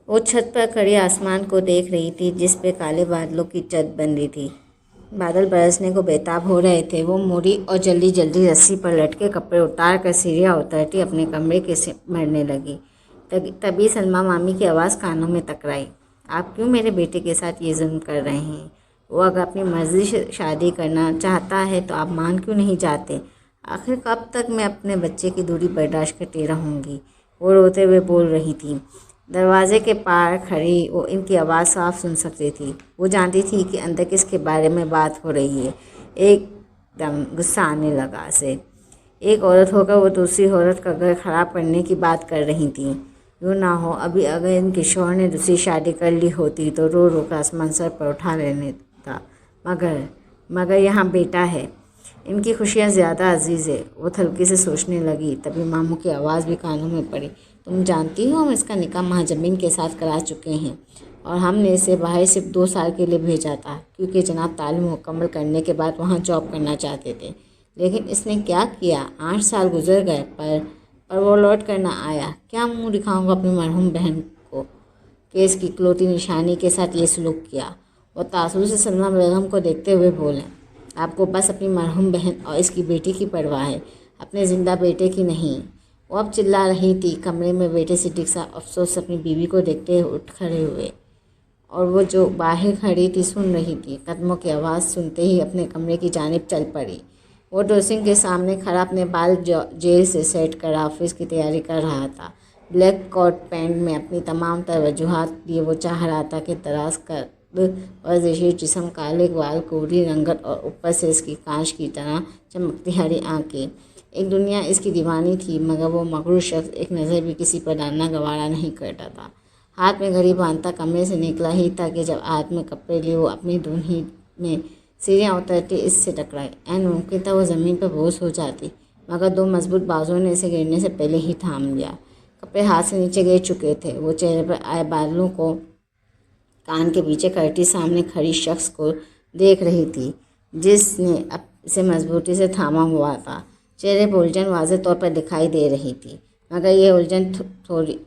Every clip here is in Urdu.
وہ چھت پر کھڑی آسمان کو دیکھ رہی تھی جس پہ کالے بادلوں کی چت بندھی تھی۔ بادل برسنے کو بےتاب ہو رہے تھے۔ وہ مڑی اور جلدی جلدی رسی پر لٹکے کپڑے اتار کر سیڑھیاں اترتی اپنے کمرے کے مرنے لگی۔ تبھی سلمیٰ مامی کی آواز کانوں میں ٹکرائی۔ آپ کیوں میرے بیٹے کے ساتھ یہ ظلم کر رہے ہیں؟ وہ اگر اپنی مرضی سے شادی کرنا چاہتا ہے تو آپ مان کیوں نہیں جاتے؟ آخر کب تک میں اپنے بچے کی دوری برداشت کرتی رہوں گی؟ وہ روتے ہوئے بول رہی تھی۔ دروازے کے پار کھڑی وہ ان کی آواز صاف سن سکتی تھی۔ وہ جانتی تھی کہ اندر کس کے بارے میں بات ہو رہی ہے۔ ایک دم غصہ آنے لگا اسے۔ ایک عورت ہو کر وہ دوسری عورت کا گھر خراب کرنے کی بات کر رہی تھی۔ یوں نہ ہو ابھی اگر ان کے شوہر نے دوسری شادی کر لی ہوتی تو رو رو کر آسمان سر پر اٹھا لینے تھا۔ مگر یہاں بیٹا ہے، ان کی خوشیاں زیادہ عزیز ہے۔ وہ ہلکی سے سوچنے لگی، تبھی ماموں کی آواز بھی کانوں میں پڑی۔ تم جانتی ہو ہم اس کا نکاح مہاجبین کے ساتھ کرا چکے ہیں اور ہم نے اسے باہر صرف 2 سال کے لیے بھیجا تھا کیونکہ جناب تعلیم مکمل کرنے کے بعد وہاں جاب کرنا چاہتے تھے۔ لیکن اس نے کیا کیا؟ 8 سال گزر گئے پر وہ لوٹ کر نہ آیا۔ کیا منہ دکھاؤں گا اپنی مرحوم بہن کو کہ اس کی اکلوتی نشانی کے ساتھ یہ سلوک کیا؟ وہ تعصب سے سلمیٰ بیگم کو دیکھتے ہوئے بولے، آپ کو بس اپنی مرحوم بہن اور اس کی بیٹی کی پرواہ ہے، اپنے زندہ بیٹے کی نہیں۔ وہ اب چلا رہی تھی۔ کمرے میں بیٹے صدیق صاحب افسوس سے اپنی بیوی کو دیکھتے ہوئے اٹھ کھڑے ہوئے اور وہ جو باہر کھڑی تھی سن رہی تھی۔ قدموں کی آواز سنتے ہی اپنے کمرے کی جانب چل پڑی۔ وہ ڈریسنگ کے سامنے کھڑا اپنے بال جیل سے سیٹ کر آفس کی تیاری کر رہا تھا۔ بلیک کوٹ پینٹ میں اپنی تمام تر وجوہات لیے وہ چاہ رہا تھا کہ دراز قد اور زشیر جسم، کالے بال، کوری رنگت اور اوپر سے اس کی کانچ کی طرح چمکتی ہری آنکھیں، ایک دنیا اس کی دیوانی تھی۔ مگر وہ مغرور شخص ایک نظر بھی کسی پر ڈالنا گوارا نہیں کرتا تھا۔ ہاتھ میں گھڑی باندھتا کمرے سے نکلا ہی تھا کہ جب ہاتھ میں کپڑے لیے وہ اپنی دھن میں سیڑھیاں اترتی اس سے ٹکرائی۔ عین ممکن تھا وہ زمین پر بوس ہو جاتی، مگر 2 مضبوط بازوؤں نے اسے گرنے سے پہلے ہی تھام لیا۔ کپڑے ہاتھ سے نیچے گر چکے تھے۔ وہ چہرے پر آئے بادلوں کو کان کے پیچھے کرتی سامنے کھڑی شخص کو دیکھ رہی تھی جس نے اسے مضبوطی سے تھاما ہوا تھا۔ چہرے پر الجھن واضح طور پر دکھائی دے رہی تھی، مگر یہ الجھن تھوڑی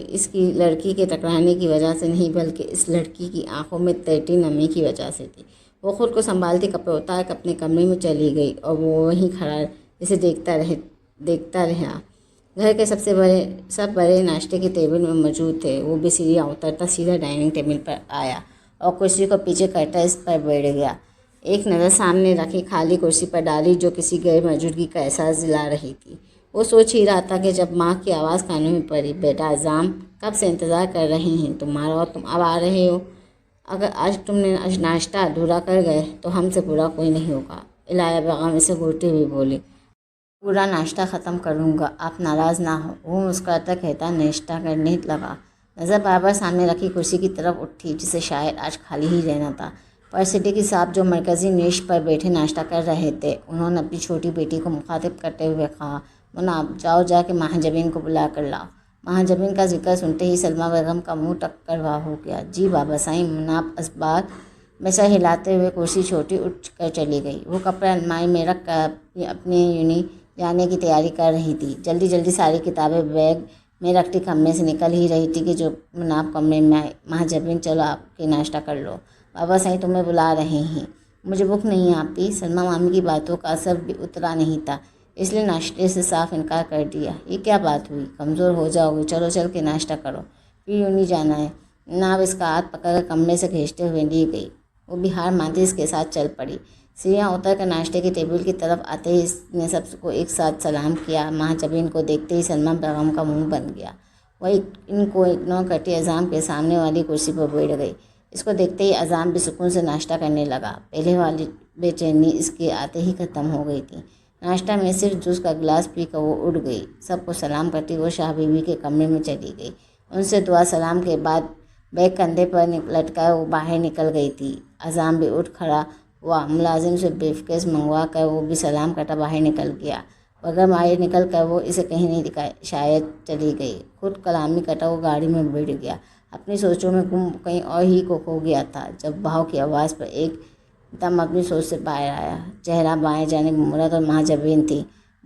اس کی لڑکی کے ٹکرانے کی وجہ سے نہیں بلکہ اس لڑکی کی آنکھوں میں تیرتی نمی کی وجہ سے تھی۔ وہ خود کو سنبھالتی کپڑے اتار کر اپنے کمرے میں چلی گئی اور وہ وہیں کھڑا اسے دیکھتا رہا۔ گھر کے سب بڑے ناشتے کے ٹیبل میں موجود تھے۔ وہ بھی سیڑھیاں اترتا سیدھا ڈائننگ ٹیبل پر آیا اور کرسی کو پیچھے کرتا اس پر بیٹھ گیا۔ ایک نظر سامنے رکھی خالی کرسی پر ڈالی جو کسی غیر موجودگی کا احساس دلا رہی تھی۔ وہ سوچ ہی رہا تھا کہ جب ماں کی آواز کانوں میں پڑی، بیٹا اعظم کب سے انتظار کر رہے ہیں تمہارا اور تم اب آ رہے ہو۔ اگر آج تم نے ناشتہ ادھورا کر گئے تو ہم سے برا کوئی نہیں ہوگا۔ الہیہ بیگم اسے گھورتی ہوئی بولی، پورا ناشتہ ختم کروں گا، آپ ناراض نہ ہو۔ وہ مسکراتا کہتا ناشتہ کرنے لگا۔ نظر بار بار سامنے رکھی کرسی کی طرف اٹھی جسے شاید آج خالی ہی رہنا تھا۔ پر صدیقی صاحب جو مرکزی نیش پر بیٹھے ناشتہ کر رہے تھے، انہوں نے اپنی چھوٹی بیٹی کو مخاطب کرتے ہوئے کہا، مناب جاؤ جا کے مہاجبین کو بلا کر لاؤ۔ مہاجبین کا ذکر سنتے ہی سلمیٰ بیگم کا منہ ٹک کر وا ہو گیا۔ جی بابا سائیں۔ مناب اسبات میں سر ہلاتے ہوئے کرسی چھوڑتی اٹھ کر چلی گئی۔ وہ کپڑے الماری میں رکھ کر اپنے یونی جانے کی تیاری کر رہی تھی۔ جلدی جلدی ساری کتابیں بیگ میں رکھتی کمرے سے نکل ہی رہی تھی کہ جو مناب کمرے میں آئے۔ مہاجبین چلو آپ کے ناشتہ کر لو، بابا سائیں تمہیں بلا رہے ہیں۔ مجھے بھوک نہیں آپی۔ سلمیٰ مامی کی باتوں کا اثر بھی اترا نہیں تھا، اس لیے ناشتے سے صاف انکار کر دیا۔ یہ کیا بات ہوئی؟ کمزور ہو جاؤ گے، چلو چل کے ناشتہ کرو، پھر یونی جانا ہے۔ مناب اس کا ہاتھ پکڑ کر کمرے سے کھینچتے ہوئے لے گئی۔ وہ بھی ہار مانتی اس کے ساتھ چل پڑی۔ سیڑھیاں اتر کر ناشتے کے ٹیبل کی طرف آتے ہی اس نے سب کو ایک ساتھ سلام کیا۔ مہاجبین کو دیکھتے ہی سلمیٰ بیگم کا منہ بن گیا۔ وہ ان کو اگنور کرتی اعظم کے سامنے والی کرسی پر بیٹھ گئی۔ اس کو دیکھتے ہی اعظم بھی سکون سے ناشتہ کرنے لگا۔ پہلے والی بے چینی اس کے آتے ہی ختم ہو گئی تھی۔ ناشتہ میں صرف جوس کا گلاس پی کر وہ اٹھ گئی۔ سب کو سلام کرتی وہ شاہ بیوی کے کمرے میں چلی گئی۔ ان سے دعا سلام کے بعد بیگ کندھے پر لٹکائے وہ باہر نکل گئی تھی۔ اعظم بھی اٹھ کھڑا ہوا۔ ملازم سے بریف کیس منگوا کر وہ بھی سلام کرتا باہر نکل گیا۔ بغیر مارے نکل کر وہ اسے کہیں نہیں دکھائی، شاید چلی گئی۔ خود کلامی کرتا وہ گاڑی میں بیٹھ گیا۔ اپنی سوچوں میں گم کہیں اور ہی کو کھو گیا تھا جب بہو کی آواز پر ایک دم اپنی سوچ سے باہر آیا۔ چہرہ بائیں جانب مڑا تو مہاجبین تھی۔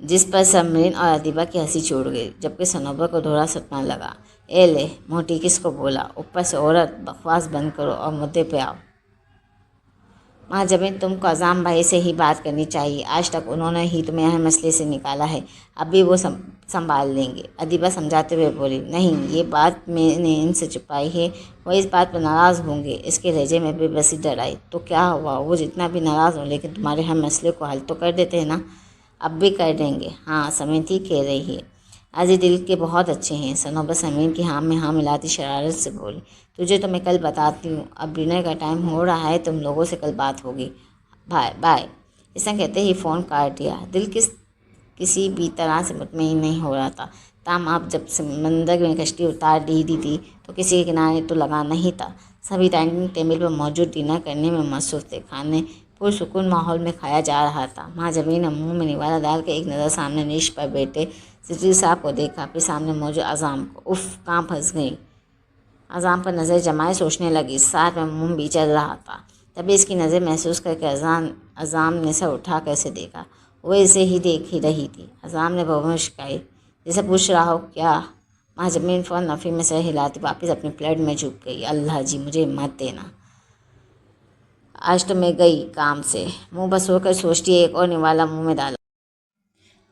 جس پر سمرین اور ادیبہ کی ہنسی چھوڑ گئی، جبکہ صنوبر کو دوہرا صدمہ لگا۔ اے لے، موٹی کس کو بولا؟ اوپر سے عورت، بکواس بند کرو اور مدعے پہ آؤ۔ مہاجبین، تم کو اعظم بھائی سے ہی بات کرنی چاہیے، آج تک انہوں نے ہی تمہیں ہر مسئلے سے نکالا ہے، اب بھی وہ سنبھال لیں گے۔ ادیبہ سمجھاتے ہوئے بولی، نہیں، یہ بات میں نے ان سے چھپائی ہے، وہ اس بات پر ناراض ہوں گے۔ اس کے لہجے میں بے بسی ڈر آئی۔ تو کیا ہوا؟ وہ جتنا بھی ناراض ہوں لیکن تمہارے ہر مسئلے کو حل تو کر دیتے ہیں نا؟ اب بھی کر دیں گے۔ ہاں، سمرین ٹھیک کہہ رہی ہے، عزیز دل کے بہت اچھے ہیں۔ صنوبر سمرین کی ہاں میں ہاں ملاتی شرارت سے بولی، تجھے تو میں کل بتاتی ہوں، اب ڈنر کا ٹائم ہو رہا ہے، تم لوگوں سے کل بات ہوگی، بائے بائے۔ اس نے کہتے ہی فون کاٹ دیا۔ دل کسی بھی طرح سے مطمئن نہیں ہو رہا تھا، تاہم اب جب سمندر میں کشتی اتار دی تھی تو کسی کے کنارے تو لگا نہیں تھا۔ سبھی ڈائننگ ٹیبل پر موجود ڈنر کرنے میں مصروف تھے۔ کھانے پرسکون ماحول میں کھایا جا رہا تھا۔ مہاجبین نے منہ میں نوالہ ڈال کے ایک نظر سامنے نیش پر بیٹھے صدیق صاحب کو دیکھا، پھر سامنے موجود اعظم کو۔ اف، کہاں پھنس گئی؟ اعظم پر نظر جمائے سوچنے لگی، ساتھ میں منہ بھی چل رہا تھا۔ تبھی اس کی نظر محسوس کر کے اعظم نے سر اٹھا کر اسے دیکھا۔ وہ اسے ہی دیکھ ہی رہی تھی۔ اعظم نے بھونیں مسکرائی، جیسے پوچھ رہا ہو کیا؟ مہاجبین فوراً نفی میں سر ہلاتی واپس اپنی پلیٹ میں جھک گئی۔ اللہ جی، مجھے مت دینا، آج تو میں گئی کام سے۔ منہ بسو کر سوچتی ایک اور نوالا منہ میں ڈالا۔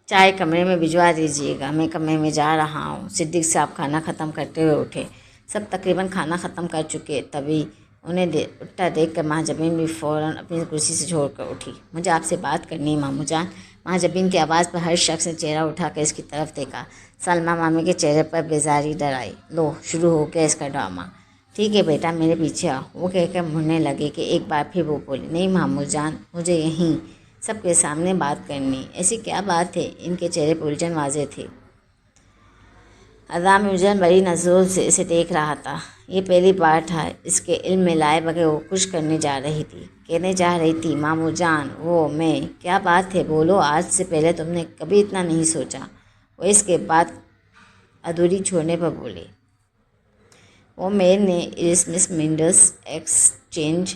چائے کمرے میں بھجوا دیجیے گا، میں کمرے میں جا رہا ہوں۔ صدیق صاحب کھانا ختم کرتے ہوئے اٹھے۔ سب تقریباً کھانا ختم کر چکے، تبھی انہیں اٹھتا دیکھ کر مہاجبین بھی فوراً اپنی کرسی سے چھوڑ کر اٹھی۔ مجھے آپ سے بات کرنی ہے ماموں جان۔ مہاجبین کی آواز پر ہر شخص نے چہرہ اٹھا کر اس کی طرف دیکھا۔ سلمیٰ مامی کے چہرے پر بیزاری ڈر آئی۔ لو، شروع ہو گیا اس کا ڈرامہ۔ ٹھیک ہے بیٹا، میرے پیچھے آؤ، وہ کہہ کر مڑنے لگے کہ ایک بار پھر وہ بولی، نہیں ماموں جان، مجھے یہیں سب کے سامنے بات کرنی۔ ایسی کیا بات ہے؟ ان کے چہرے پر الجھن واضح تھی۔ اعظم الجھن بڑی نظروں سے اسے دیکھ رہا تھا۔ یہ پہلی بار تھا اس کے علم میں لائے بغیر وہ کچھ کرنے جا رہی تھی، کہنے جا رہی تھی۔ ماموں جان، وہ میں، کیا بات ہے؟ بولو، آج سے پہلے تم نے کبھی اتنا نہیں سوچا۔ وہ اس کے بعد ادھوری چھوڑنے پر بولے، وہ میں نے ایراسمس مینڈس ایکسچینج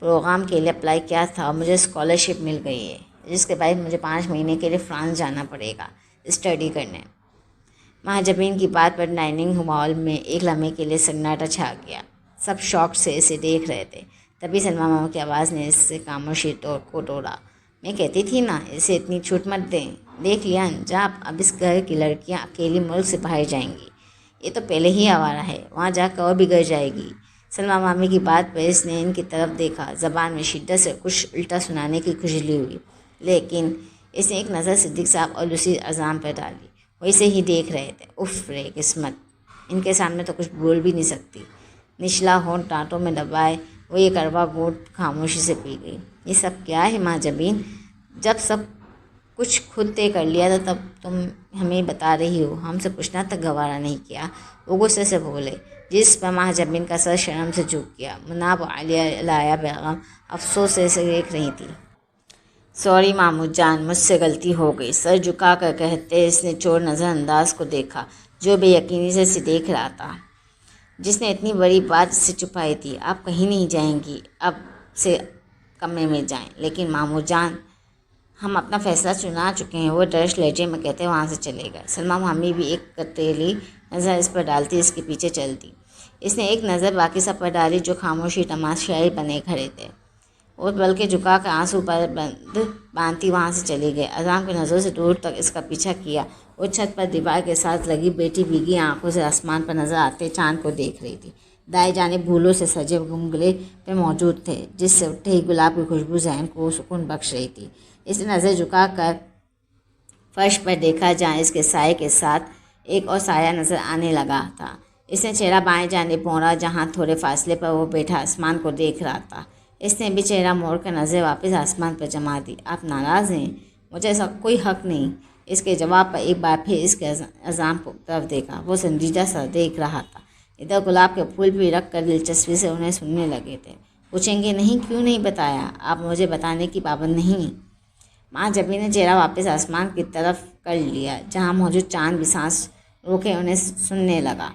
پروگرام کے لیے اپلائی کیا تھا اور مجھے اسکالرشپ مل گئی ہے، جس کے بعد مجھے 5 مہینے کے لیے فرانس جانا پڑے گا اسٹڈی کرنے۔ مہاجبین کی بات پر ڈائننگ ماحول میں ایک لمحے کے لیے سناٹا چھا گیا۔ سب شوق سے اسے دیکھ رہے تھے۔ تبھی سلمیٰ ماما کی آواز نے اس سے خاموشی کو توڑا۔ میں کہتی تھی نا، اسے اتنی چھوٹ مت دیں۔ دیکھ لیا انجام، اب اس گھر کی لڑکیاں اکیلی ملک سے باہر جائیں گی۔ یہ تو پہلے ہی آوارہ ہے، وہاں جا کر اور بگڑ جائے گی۔ سلمیٰ مامی کی بات پر اس نے ان کی طرف دیکھا۔ زبان میں شدت سے کچھ الٹا سنانے کی کھجلی ہوئی، لیکن اس نے ایک نظر صدیق صاحب اور دوسری اعظم پر ڈالی۔ وہ اسے ہی دیکھ رہے تھے۔ اف رے قسمت، ان کے سامنے تو کچھ بول بھی نہیں سکتی۔ نچلا ہونٹ دانتوں میں دبائے وہ یہ کڑوا گھونٹ خاموشی سے پی گئی۔ یہ سب کیا ہے مہاجبین؟ جب سب کچھ خود طے کر لیا تھا تب تم ہمیں بتا رہی ہو، ہم سے پوچھنا تک گوارا نہیں کیا۔ وہ غصے سے بولے، جس پر مہاجبین کا سر شرم سے جھک گیا۔ مناب عالیہ بیگم افسوس سے اسے دیکھ رہی تھی۔ سوری ماموں جان، مجھ سے غلطی ہو گئی، سر جھکا کر کہتے اس نے چور نظر انداز کو دیکھا جو بے یقینی سے اسے دیکھ رہا تھا، جس نے اتنی بڑی بات اس سے چھپائی تھی۔ آپ کہیں نہیں جائیں گی، اب سے کمرے میں جائیں۔ لیکن ماموں جان، ہم اپنا فیصلہ چنا چکے ہیں، وہ ڈرش لہجے میں کہتے وہاں سے چلے گئے۔ سلمیٰ مامی بھی ایک کتیلی نظر اس پر ڈالتی اس کے پیچھے چلتی۔ اس نے ایک نظر باقی سب پر ڈالی جو خاموشی تماشائی بنے کھڑے تھے، اور بلکہ جھکا کر آنسو پر باندھتی وہاں سے چلی گئی۔ اعظم کی نظروں سے دور تک اس کا پیچھا کیا۔ وہ چھت پر دیوار کے ساتھ لگی بیٹھی بھیگی آنکھوں سے آسمان پر نظر آتے چاند کو دیکھ رہی تھی۔ دائیں جانب پھولوں سے سجے گملے پہ موجود تھے، جس سے اٹھتے ہی گلاب کی خوشبو ذہن کو سکون بخش رہی تھی۔ اس نے نظر جھکا کر فرش پر دیکھا جہاں اس کے سائے کے ساتھ ایک اور سایہ نظر آنے لگا تھا۔ اس نے چہرہ بائیں جانب موڑا جہاں تھوڑے فاصلے پر وہ بیٹھا آسمان کو دیکھ رہا تھا۔ اس نے بھی چہرہ موڑ کر نظر واپس آسمان پر جما دی۔ آپ ناراض ہیں؟ مجھے ایسا کوئی حق نہیں۔ اس کے جواب پر ایک بار پھر اس کے اعظم کو طرف دیکھا۔ وہ سنجیدہ سا دیکھ رہا تھا۔ ادھر گلاب کے پھول بھی رکھ کر دلچسپی سے انہیں سننے لگے تھے۔ پوچھیں گے نہیں؟ کیوں نہیں بتایا؟ آپ مجھے بتانے کی پابند نہیں۔ مہاجبین نے چہرہ واپس آسمان کی طرف کر لیا جہاں موجود چاند بھی سانس روکے انہیں سننے لگا۔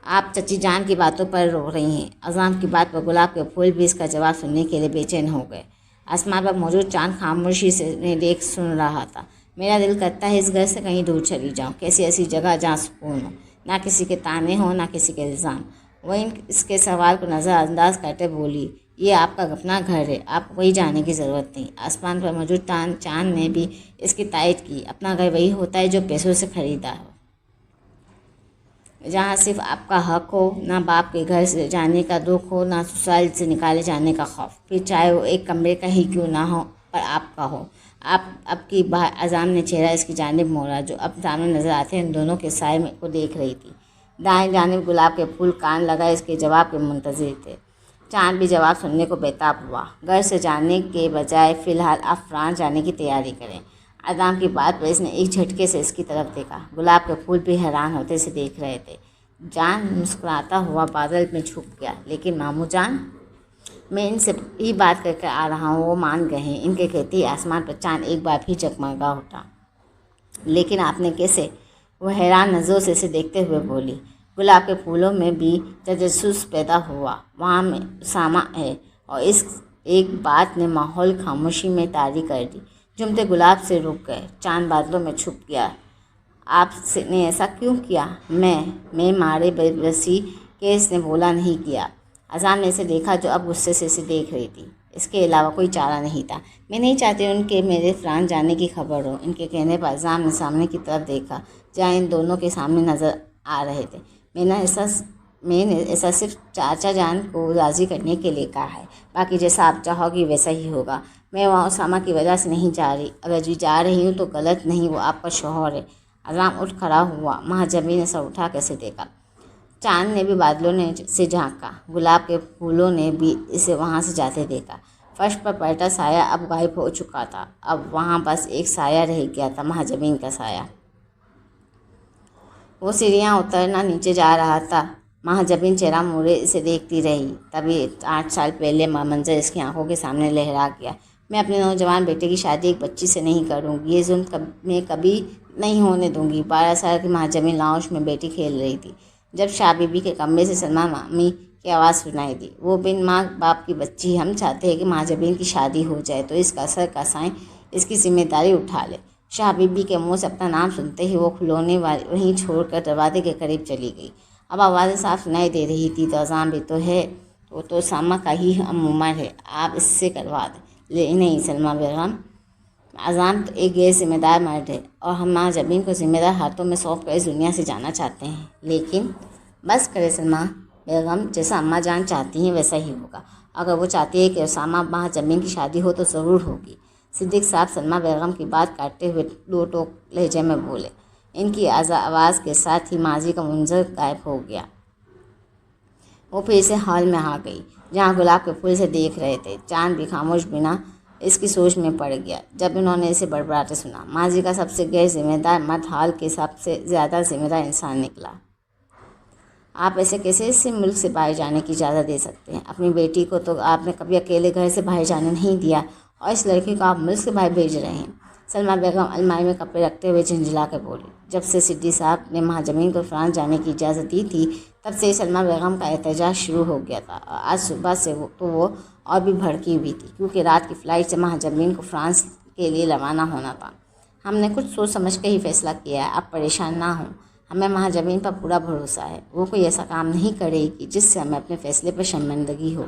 آپ چچی جان کی باتوں پر رو رہی ہیں۔ اعظم کی بات پر گلاب کے پھول بھی اس کا جواب سننے کے لیے بے چین ہو گئے۔ آسمان پر موجود چاند خاموشی سے انہیں دیکھ سن رہا تھا، میرا دل کرتا ہے اس گھر سے کہیں دور چلی جاؤں، کیسی ایسی جگہ جہاں سکون ہو، نہ کسی کے تانے ہوں، نہ کسی کے الزام۔ وہ اس کے سوال کو نظر انداز کرتے بولی، یہ آپ کا اپنا گھر ہے، آپ کو کوئی جانے کی ضرورت نہیں۔ آسمان پر موجود چاند نے بھی اس کی تائید کی، اپنا گھر وہی ہوتا ہے جو پیسوں سے خریدا ہو، جہاں صرف آپ کا حق ہو، نہ باپ کے گھر سے جانے کا دکھ ہو، نہ سسرال سے نکالے جانے کا خوف، پھر چاہے وہ ایک کمرے کا ہی کیوں نہ ہو، پر آپ کا ہو۔ اب کی اذان نے چہرہ اس کی جانب موڑا، جو اب سامنے نظر آتے ان دونوں کے سائے کو دیکھ رہی تھی۔ دائیں جانب گلاب کے پھول کان لگائے اس کے جواب کے منتظر تھے۔ چاند بھی جواب سننے کو بیتاب ہوا۔ گھر سے جانے کے بجائے فی الحال آپ فرانس جانے کی تیاری کریں۔ اذان کی بات پر اس نے ایک جھٹکے سے اس کی طرف دیکھا۔ گلاب کے پھول بھی حیران ہوتے سے دیکھ رہے تھے۔ جان مسکراتا ہوا بادل میں چھپ گیا۔ لیکن ماموں جان، میں ان سے ہی بات کر کے آ رہا ہوں، وہ مان گئے ہیں۔ ان کے کہتے ہی آسمان پر چاند ایک بار پھر جگمگا اٹھا۔ لیکن آپ نے کیسے؟ وہ حیران نظروں سے اسے دیکھتے ہوئے بولی۔ گلاب کے پھولوں میں بھی تجسس پیدا ہوا۔ وہاں میں اسامہ ہے، اور اس ایک بات نے ماحول خاموشی میں طاری کر دی۔ جمتے گلاب سے رک گئے۔ چاند بادلوں میں چھپ گیا۔ آپ نے ایسا کیوں کیا؟ میں مارے بسی کہ اس نے بولا نہیں کیا۔ اذان نے اسے دیکھا جو اب غصے سے اسے دیکھ رہی تھی۔ اس کے علاوہ کوئی چارہ نہیں تھا۔ میں نہیں چاہتی ان کے میرے فرانس جانے کی خبر ہو۔ ان کے کہنے پر اذان نے سامنے کی طرف دیکھا جہاں ان دونوں کے سامنے نظر آ رہے تھے۔ میں نے ایسا صرف چاچا جان کو راضی کرنے کے لیے کہا ہے، باقی جیسا آپ چاہو گی ویسا ہی ہوگا۔ میں وہاں اسامہ کی وجہ سے نہیں جا رہی، اگر بھی جا رہی ہوں تو غلط نہیں، وہ آپ کا شوہر ہے۔ اذان اٹھ کھڑا ہوا۔ مہاجبین نے سر اٹھا کے اسے دیکھا۔ چاند نے بھی بادلوں سے جھانکا۔ گلاب کے پھولوں نے بھی اسے وہاں سے جاتے دیکھا۔ فرش پر پڑتا سایہ اب غائب ہو چکا تھا۔ اب وہاں بس ایک سایہ رہ گیا تھا، مہاجبین کا سایہ۔ وہ سیڑھیاں اترنا نیچے جا رہا تھا۔ مہاجبین چہرہ موڑے اسے دیکھتی رہی۔ تبھی 8 سال پہلے منظر اس کی آنکھوں کے سامنے لہرا گیا۔ میں اپنے نوجوان بیٹے کی شادی ایک بچی سے نہیں کروں گی، یہ ظلم میں کبھی نہیں ہونے دوں گی۔ 12 سال کی مہاجبین لاؤنج میں بیٹی کھیل رہی تھی جب شاہ بی بی کے کمرے سے سلما مامی کی آواز سنائی دی۔ وہ بن ماں باپ کی بچی، ہم چاہتے ہیں کہ مہاجبین کی شادی ہو جائے تو اس کا اثر کا سائیں اس کی ذمہ داری اٹھا لے۔ شاہ بی بی کے منہ سے اپنا نام سنتے ہی وہ کھلونے وہیں چھوڑ کر دروازے کے قریب چلی گئی۔ اب آوازیں صاف سنائی دے رہی تھی، تو اذان بھی تو ہے، وہ تو اسامہ کا ہی ہم عمر ہے، آپ اس سے کروا دیں۔ نہیں سلما بیگم، اذان تو ایک غیر ذمہ دار مرد ہے، اور ہم مہاجبین کو ذمہ دار ہاتھوں میں سونپ کر اس دنیا سے جانا چاہتے ہیں۔ لیکن بس کرے سلما بیگم، جیسا اماں جان چاہتی ہیں ویسا ہی ہوگا۔ اگر وہ چاہتی ہے کہ اسامہ مہاجبین کی شادی ہو تو ضرور ہوگی۔ صدیق صاحب سلما بیگم کی بات کاٹتے ہوئے دو ٹوک لہجے میں بولے۔ ان کی آواز کے ساتھ ہی ماضی کا منظر غائب ہو گیا۔ وہ پھر سے ہال میں آ گئی جہاں گلاب کے پھول سے دیکھ رہے تھے۔ چاند بھی خاموش بنا اس کی سوچ میں پڑ گیا جب انہوں نے اسے بڑبڑاتے سنا۔ ماضی کا سب سے غیر ذمہ دار مرد حال کے سب سے زیادہ ذمہ دار انسان نکلا۔ آپ ایسے کیسے اس سے ملک سے باہر جانے کی اجازت دے سکتے ہیں؟ اپنی بیٹی کو تو آپ نے کبھی اکیلے گھر سے باہر جانے نہیں دیا، اور اس لڑکی کو آپ ملک سے باہر بھیج رہے ہیں۔ سلما بیگم الماری میں کپڑے رکھتے ہوئے جھنجھلا کر بولی۔ جب سے صدیق صاحب نے مہاجبین کو فرانس جانے کی اجازت دی تھی، تب سے سلما بیگم کا احتجاج شروع ہو گیا تھا، اور آج صبح سے تو وہ اور بھی بھڑکی ہوئی تھی، کیونکہ رات کی فلائٹ سے مہاجبین کو فرانس کے لیے روانہ ہونا تھا۔ ہم نے کچھ سوچ سمجھ کے ہی فیصلہ کیا ہے، آپ پریشان نہ ہوں، ہمیں مہاجبین پر پورا بھروسہ ہے۔ وہ کوئی ایسا کام نہیں کرے گی جس سے ہمیں اپنے فیصلے پر شرمندگی ہو۔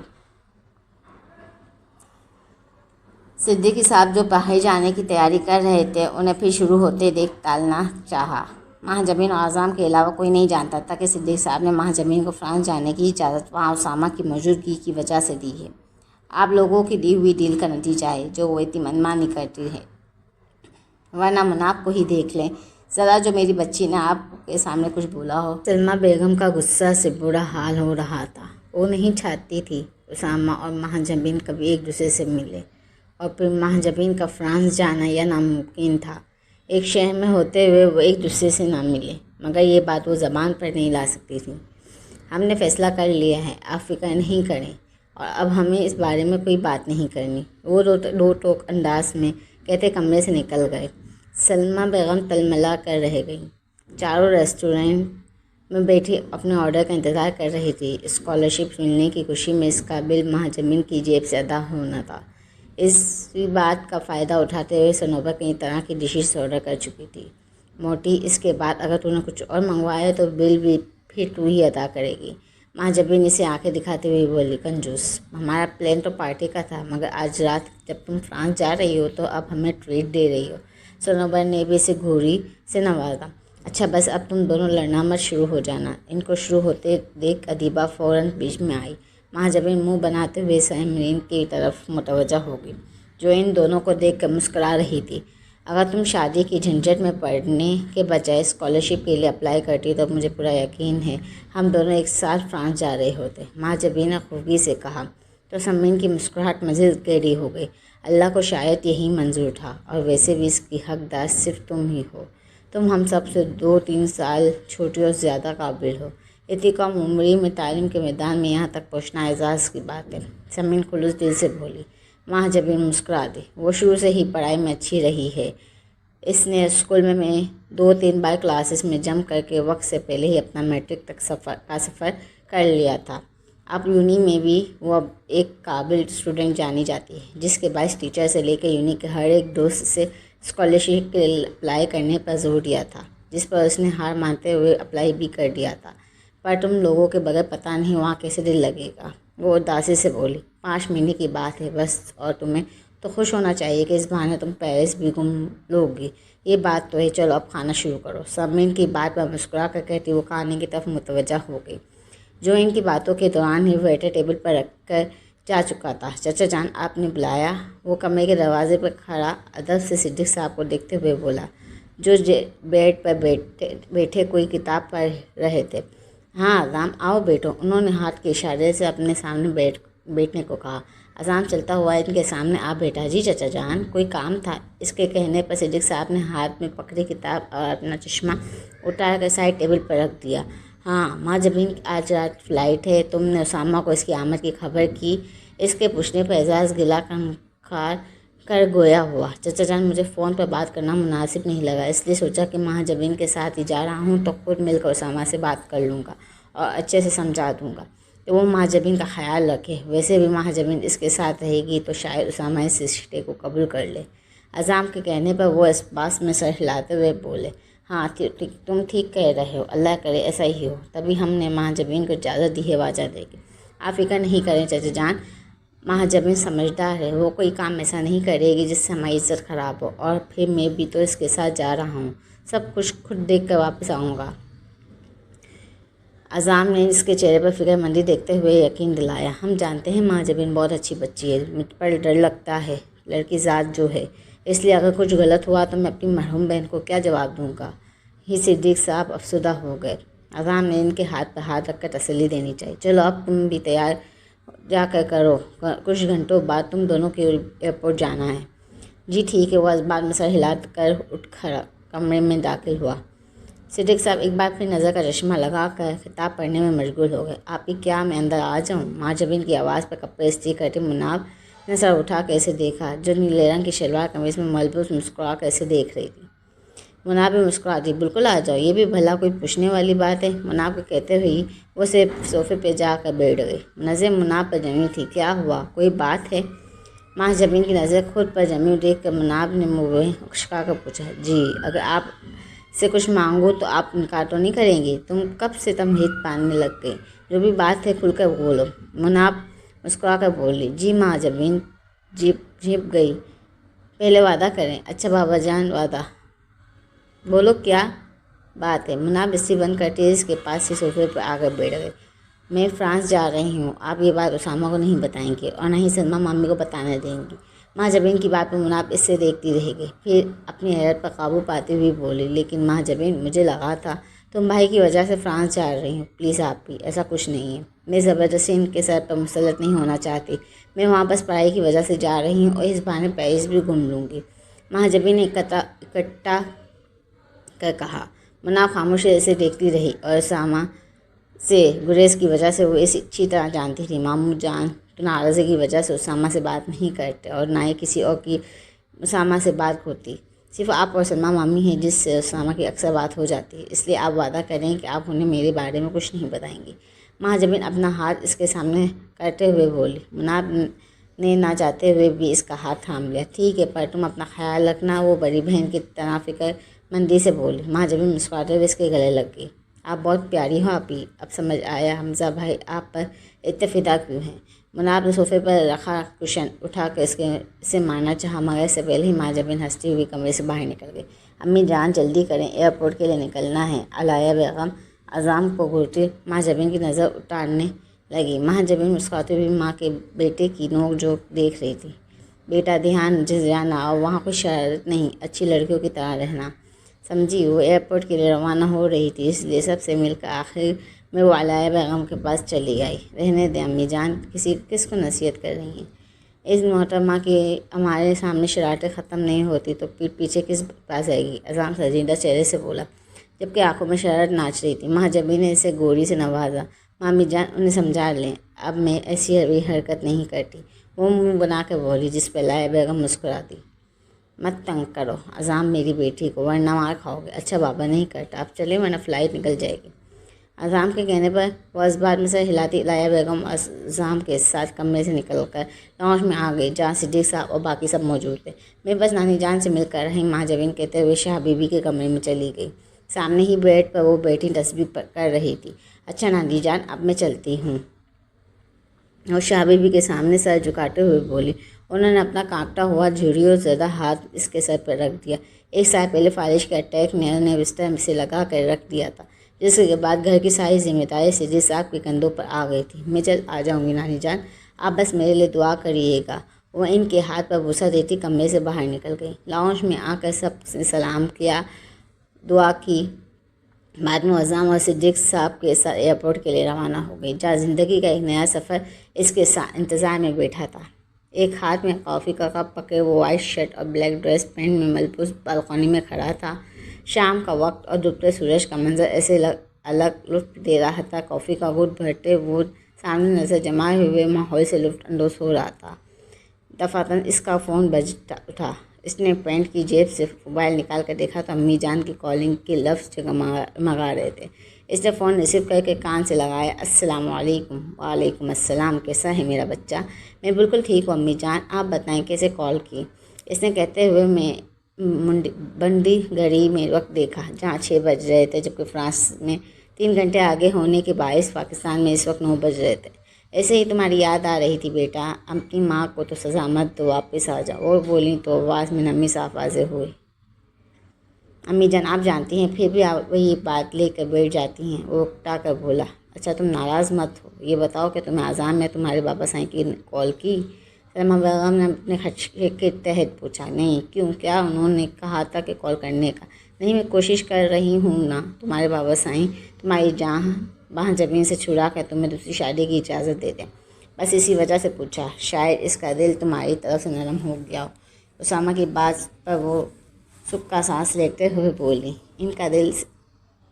صدیقی صاحب جو باہر جانے کی تیاری کر رہے تھے، انہیں پھر شروع ہوتے دیکھ ٹالنا چاہا۔ مہاجبین اور اعظام کے علاوہ کوئی نہیں جانتا تھا کہ صدیق صاحب نے مہاجبین کو فرانس جانے کی اجازت وہاں اسامہ کی موجودگی کی وجہ سے دی ہے۔ آپ لوگوں کی دی ہوئی ڈیل کا نتیجہ ہے جو وہ اتنی منمانی کرتی ہے، ورنہ مناب کو ہی دیکھ لیں ذرا، جو میری بچی نے آپ کے سامنے کچھ بولا ہو۔ سلما بیگم کا غصہ سے برا حال ہو رہا تھا۔ وہ نہیں چاہتی تھی اسامہ اور مہاجبین کبھی ایک دوسرے سے ملے، اور پھر مہاجبین کا فرانس جانا یا ناممکن تھا۔ ایک شہر میں ہوتے ہوئے وہ ایک دوسرے سے نہ ملے، مگر یہ بات وہ زبان پر نہیں لا سکتی تھی۔ ہم نے فیصلہ کر لیا ہے، آپ فکر نہیں کریں، اور اب ہمیں اس بارے میں کوئی بات نہیں کرنی، وہ دو ٹوک انداز میں کہتے کمرے سے نکل گئے۔ سلما بیگم تلملا کر رہ گئی۔ چاروں ریسٹورینٹ میں بیٹھی اپنے آرڈر کا انتظار کر رہی تھی۔ اسکالرشپ ملنے کی خوشی میں اس کا بل مہاجبین کی جیب سے ادا ہونا تھا۔ اسی بات کا فائدہ اٹھاتے ہوئے صنوبر کئی طرح کی ڈشز آرڈر کر چکی تھی۔ موٹی، اس کے بعد اگر تو نے کچھ اور منگوایا تو بل بھی پھر تو ہی ادا کرے گی۔ ماں جبین اسے آنکھیں دکھاتے ہوئے بولی، کنجوس، ہمارا پلان تو پارٹی کا تھا، مگر آج رات جب تم فرانس جا رہی ہو تو اب ہمیں ٹریٹ دے رہی ہو۔ صنوبر نے بھی اسے گھوری سے نوازا۔ اچھا بس اب تم دونوں لڑنا مت شروع ہو جانا۔ ان کو شروع ہوتے دیکھ ادیبہ فوراً بیچ میں آئی۔ ماں جبین منہ بناتے ہوئے سامعین کی طرف متوجہ ہو گئی، جو ان دونوں کو دیکھ کر مسکرا رہی تھی۔ اگر تم شادی کی جھنجھٹ میں پڑنے کے بجائے اسکالرشپ کے لیے اپلائی کرتی تو مجھے پورا یقین ہے ہم دونوں ایک ساتھ فرانس جا رہے ہوتے، ماں جبین نے خفگی سے کہا۔ تو سامعین کی مسکراہٹ مزید گہری ہو گئی۔ اللہ کو شاید یہی منظور تھا، اور ویسے بھی اس کی حقدار صرف تم ہی ہو۔ تم ہم سب سے 2-3 سال چھوٹی اور زیادہ قابل ہو۔ اتنی کم عمری میں تعلیم کے میدان میں یہاں تک پہنچنا اعزاز کی بات ہے، سامعین خلوص دل سے بولی۔ ماں جبین مسکرا دی۔ وہ شروع سے ہی پڑھائی میں اچھی رہی ہے۔ اس نے اسکول میں 2-3 بار کلاسز میں جم کر کے وقت سے پہلے ہی اپنا میٹرک تک کا سفر کر لیا تھا۔ اب یونی میں بھی وہ اب ایک قابل اسٹوڈنٹ جانی جاتی ہے، جس کے باعث ٹیچر سے لے کے یونی کے ہر ایک دوست سے اسکالرشپ کے لیے اپلائی کرنے پر زور دیا تھا، جس پر اس نے ہار مانتے ہوئے اپلائی بھی کر دیا تھا۔ پر تم لوگوں کے بغیر پتہ نہیں وہاں کیسے دل لگے گا، وہ اداسی سے بولی۔ 5 مہینے کی بات ہے بس، اور تمہیں تو خوش ہونا چاہیے کہ اس بہانے تم پیرس بھی گھوم لو گی۔ یہ بات تو ہے، چلو اب کھانا شروع کرو۔ سامعین کی بات پر مسکرا کر کہتی وہ کھانے کی طرف متوجہ ہو گئی، جو ان کی باتوں کے دوران ہی ویٹر ٹیبل پر رکھ کر جا چکا تھا۔ چچا جان، آپ نے بلایا؟ وہ کمرے کے دروازے پر کھڑا ادب سے صدیق صاحب کو دیکھتے ہوئے بولا، جو بیڈ پر بیٹھے کوئی کتاب پڑھ رہے تھے۔ ہاں اعظم، آؤ بیٹھو، انہوں نے ہاتھ کے اشارے سے اپنے سامنے بیٹھنے کو کہا۔ اعظم چلتا ہوا ان کے سامنے آ بیٹھا۔ جی چچا جان، کوئی کام تھا؟ اس کے کہنے پر صدیق صاحب نے ہاتھ میں پکڑی کتاب اور اپنا چشمہ اتار کر سائڈ ٹیبل پر رکھ دیا۔ ہاں ماں جبین، آج رات فلائٹ ہے، تم نے اسامہ کو اس کی آمد کی خبر کی؟ اس کے پوچھنے پر اعزاز گلا خنخار کر گویا ہوا۔ چچا جان، مجھے فون پر بات کرنا مناسب نہیں لگا، اس لیے سوچا کہ ماں جبین کے ساتھ ہی جا رہا ہوں تو خود مل کر اسامہ سے بات کر لوں گا اور اچھے سے سمجھا دوں گا کہ وہ ماں جبین کا خیال رکھے۔ ویسے بھی ماں جبین اس کے ساتھ رہے گی تو شاید اسامہ اس رشتے کو قبول کر لے۔ اعظم کے کہنے پر وہ اس باس میں سر ہلاتے ہوئے بولے، ہاں تم ٹھیک کہہ رہے ہو، اللہ کرے ایسا ہی ہو۔ تبھی ہم نے ماں جبین کو اجازت دی ہے واجہ دے گی۔ آپ فکر نہیں کریں چچا جان، ماں جبین سمجھدار ہے، وہ کوئی کام ایسا نہیں کرے گی جس سے ہماری عزت خراب ہو، اور پھر میں بھی تو اس کے ساتھ جا رہا ہوں، سب کچھ خود دیکھ کر واپس آؤں گا۔ اعظم نے اس کے چہرے پر فکر مندی دیکھتے ہوئے یقین دلایا۔ ہم جانتے ہیں ماں جبین بہت اچھی بچی ہے، مجھ پر ڈر لگتا ہے لڑکی ذات جو ہے، اس لیے اگر کچھ غلط ہوا تو میں اپنی مرحوم بہن کو کیا جواب دوں گا۔ ہی صدیق صاحب افسردہ ہو گئے۔ اعظم نے ان کے ہاتھ پر ہاتھ رکھ کر تسلی دینی چاہیے۔ چلو اب تم بھی تیار جا کر کرو، کچھ گھنٹوں بعد تم دونوں کے ایئرپورٹ جانا ہے۔ جی ٹھیک ہے، وہ اس بات میں سر ہلا کر اٹھ کھڑا کمرے میں داخل ہوا۔ صدیق صاحب ایک بار پھر نظر کا چشمہ لگا کر خطاب پڑھنے میں مشغول ہو گئے۔ آپ ہی کیا میں اندر آ جاؤں؟ ماں جبین کی آواز پر کپڑے استری کرتے مناب نے سر اٹھا کر اسے دیکھا، جو نیلے رنگ کی شلوار قمیض میں ملبوس مسکرا کر اسے دیکھ رہی تھی۔ مناب بھی مسکرا دی، بالکل آ جاؤ، یہ بھی بھلا کوئی پوچھنے والی بات ہے؟ مناب کو کہتے ہوئے وہ صوفے پہ جا کر بیٹھ گئی۔ نظر مناب پر جمی تھی۔ کیا ہوا، کوئی بات ہے؟ ماں جبین کی نظر خود پر جمی دیکھ کر مناب نے منہ اچکا کر پوچھا۔ جی، اگر آپ سے کچھ مانگوں تو آپ انکار تو نہیں کریں گی؟ تم کب سے تمہید پانے لگ گئی، جو بھی بات ہے کھل کر بولو۔ مناب مسکرا کر بولی، جی ماں جبین جھپ گئی، پہلے وعدہ کریں۔ اچھا بابا جان، وعدہ بولو، کیا بات ہے؟ مناب بستری بند کرتے اس کے پاس ہی صوفے پر آ کر بیٹھ گئے۔ میں فرانس جا رہی ہوں، آپ یہ بات اسامہ کو نہیں بتائیں گے اور نہ ہی سلمیٰ مامی کو بتانے دیں گی۔ ماں جبین کی بات پر مناب اس سے دیکھتی رہ گئی، پھر اپنی حیرت پر قابو پاتے ہوئے بولی، لیکن ماں جبین، مجھے لگا تھا تم بھائی کی وجہ سے فرانس جا رہی ہوں۔ پلیز آپ بھی، ایسا کچھ نہیں ہے، میں زبردستی ان کے سر پر مسلط نہیں ہونا چاہتی، میں وہاں بس پڑھائی کی وجہ سے جا رہی ہوں اور اس بہانے پیرس بھی گھوم لوں گی، ماں جبین نے اکٹا کر کہا۔ مناب خاموشی اسے دیکھتی رہی، اور اسامہ سے گریز کی وجہ سے وہ اسے اچھی طرح جانتی تھی۔ ماموں جان تو ناراضگی کی وجہ سے اسامہ سے بات نہیں کرتے اور نہ ہی کسی اور کی اسامہ سے بات ہوتی، صرف آپ اور سلمیٰ مامی ہیں جس سے اسامہ کی اکثر بات ہو جاتی ہے، اس لیے آپ وعدہ کریں کہ آپ انہیں میرے بارے میں کچھ نہیں بتائیں گی۔ ماں جبین اپنا ہاتھ اس کے سامنے کرتے ہوئے بولی۔ مناب نے نہ چاہتے ہوئے بھی اس کا ہاتھ تھام لیا۔ ٹھیک ہے، پر تم اپنا خیال رکھنا، وہ بڑی بہن کی طرح فکر مندی سے بولی۔ ماں جبھی مسکراتے ہوئے اس کے گلے لگ گئی۔ آپ بہت پیاری ہو آپی، اب سمجھ آیا حمزہ بھائی آپ پر اتنے فدا کیوں ہیں۔ مناب نے صوفے پر رکھا کشن اٹھا کر اسے مارنا چاہا، مگر اس سے پہلے ہی ماں جبین ہنستی ہوئی کمرے سے باہر نکل گئی۔ امی جان جلدی کریں، ایئرپورٹ کے لیے نکلنا ہے۔ علالیہ بیگم اعظم کو گھورتی ماں جبین کی نظر اتارنے لگی۔ ماں جبین مسکراتی ہوئی ماں کے بیٹے کی نوک جھونک دیکھ رہی تھی۔ بیٹا دھیان سے جانا، اور وہاں کوئی شرارت نہیں، اچھی لڑکیوں کی طرح رہنا، سمجھی۔ وہ ایئرپورٹ کے لیے روانہ ہو رہی تھی، اس لیے سب سے مل کر آخر میں وہ علالیہ بیگم کے پاس چلی آئی۔ رہنے دیں امی جان، کس کو نصیحت کر رہی ہیں؟ اس محترمہ کی ہمارے سامنے شرارتیں ختم نہیں ہوتی تو پیٹھ پیچھے کس پاس آئے گی؟ اعظم سنجیدہ چہرے سے بولا، جبکہ آنکھوں میں شرارت ناچ رہی تھی۔ ماں جبین نے اسے گوری سے نوازا۔ مامی جان انہیں سمجھا لیں، اب میں ایسی حرکت نہیں کرتی، وہ منہ بنا کے بولی، جس پہ علالیہ بیگم مسکرا دی۔ مت تنگ کرو اعظم میری بیٹی کو، ورنہ مار کھاؤ گے۔ اچھا بابا نہیں کرتا، آپ چلیں ورنہ فلائٹ نکل جائے گی۔ اعظم کے کہنے پر وہ اس بات میں سر ہلاتی علالیہ بیگم اعظم کے ساتھ کمرے سے نکل کر لاؤنج میں آ گئی، جہاں صدیق صاحب اور باقی سب موجود تھے۔ میں بس نانی جان سے مل کر رہی، ماں جبین کہتے ہوئے شاہ بی بی کے کمرے میں چلی گئی۔ سامنے ہی بیڈ پر وہ بیٹھی تسبیح کر رہی تھی۔ اچھا نانی جان، اب میں چلتی ہوں، اور شاہ بی بی کے سامنے سر جھکاتے ہوئے بولی۔ انہوں نے اپنا کانپتا ہوا جھریوں زدہ ہاتھ اس کے سر پر رکھ دیا۔ ایک سال پہلے فالج کا اٹیک نے بستر سے لگا کر رکھ دیا تھا، جس کے بعد گھر کی ساری ذمہ داری صدیق صاحب کے کندھوں پر آ گئی تھی۔ میں جلد آ جاؤں گی نانی جان، آپ بس میرے لیے دعا کریے گا۔ وہ ان کے ہاتھ پر بوسہ دیتی کمرے سے باہر نکل گئی۔ لاؤنج میں آ کر سب سے سلام کیا، دعا کی، بعد میں اعظم اور صدیق صاحب کے ساتھ ایئرپورٹ کے لیے روانہ ہو گئی، جہاں زندگی کا ایک نیا سفر اس کے انتظار میں بیٹھا تھا۔ ایک ہاتھ میں کافی کا کپ پکڑے وہ وائٹ شرٹ اور بلیک ڈریس پہن میں ملبوس بالکونی میں کھڑا تھا۔ شام کا وقت اور ڈوبتے سورج کا منظر ایسے الگ لطف دے رہا تھا، کافی کا گھٹ بھرتے وہ سامنے نظر جمائے ہوئے ماحول سے لطف اندوز ہو رہا تھا۔ دفعتاً اس کا فون بج اٹھا۔ اس نے پینٹ کی جیب سے موبائل نکال کر دیکھا تو امی جان کی کالنگ کے لفظ جگمگا رہے تھے۔ اس نے فون ریسیو کر کے کان سے لگایا۔ السلام علیکم۔ وعلیکم السلام، کیسا ہے میرا بچہ؟ میں بالکل ٹھیک ہوں امی جان، آپ بتائیں کیسے کال کی؟ اس نے کہتے ہوئے میں بنڈی گھڑی میں وقت دیکھا، جہاں 6 بج رہے تھے، جبکہ فرانس میں 3 گھنٹے آگے ہونے کے باعث پاکستان میں اس وقت 9 بج رہے تھے۔ ایسے ہی تمہاری یاد آ رہی تھی بیٹا، اپنی ماں کو تو سزا مت دو، واپس آ جاؤ، اور بولیں تو آواز میں نمی صاف واضح ہوئی۔ امی جان آپ جانتی ہیں، پھر بھی آپ وہی بات لے کر بیٹھ جاتی ہیں، وہ اکتا کر بولا۔ اچھا تم ناراض مت ہو، یہ بتاؤ کہ تمہیں اعظم نے تمہارے بابا سائیں کی کال کی؟ سلمہ بیگم نے اپنے خدشے کے تحت پوچھا۔ نہیں، کیوں، کیا انہوں نے کہا تھا کہ کال کرنے کا؟ نہیں، میں کوشش کر رہی ہوں نا، تمہارے بابا سائیں تمہاری ماں جبین سے چھڑا کر تمہیں دوسری شادی کی اجازت دے دیں، بس اسی وجہ سے پوچھا، شاید اس کا دل تمہاری طرف سے نرم ہو گیا ہو۔ اسامہ کی بات پر وہ سکھ کا سانس لیتے ہوئے بولی، ان کا دل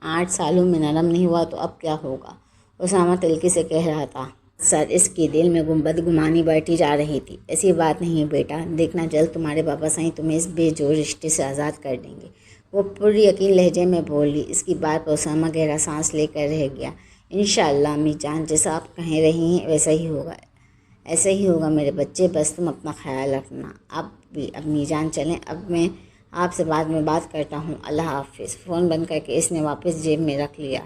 8 سالوں میں نرم نہیں ہوا تو اب کیا ہوگا؟ اسامہ تلخی سے کہہ رہا تھا۔ سر اس کے دل میں بدگمانی بڑھتی جا رہی تھی۔ ایسی بات نہیں بیٹا، دیکھنا جلد تمہارے بابا سائیں تمہیں اس بے جوڑ رشتے سے آزاد کر دیں گے، وہ پر یقین لہجے میں بولی۔ اس کی بات پر اسامہ گہرا سانس لے کر رہ گیا۔ انشاءاللہ امی جان، جیسا آپ کہہ رہی ہیں ویسا ہی ہوگا، ایسا ہی ہوگا میرے بچے، بس تم اپنا خیال رکھنا۔ آپ بھی امی جان چلیں، اب میں آپ سے بعد میں بات کرتا ہوں، اللہ حافظ۔ فون بند کر کے اس نے واپس جیب میں رکھ لیا۔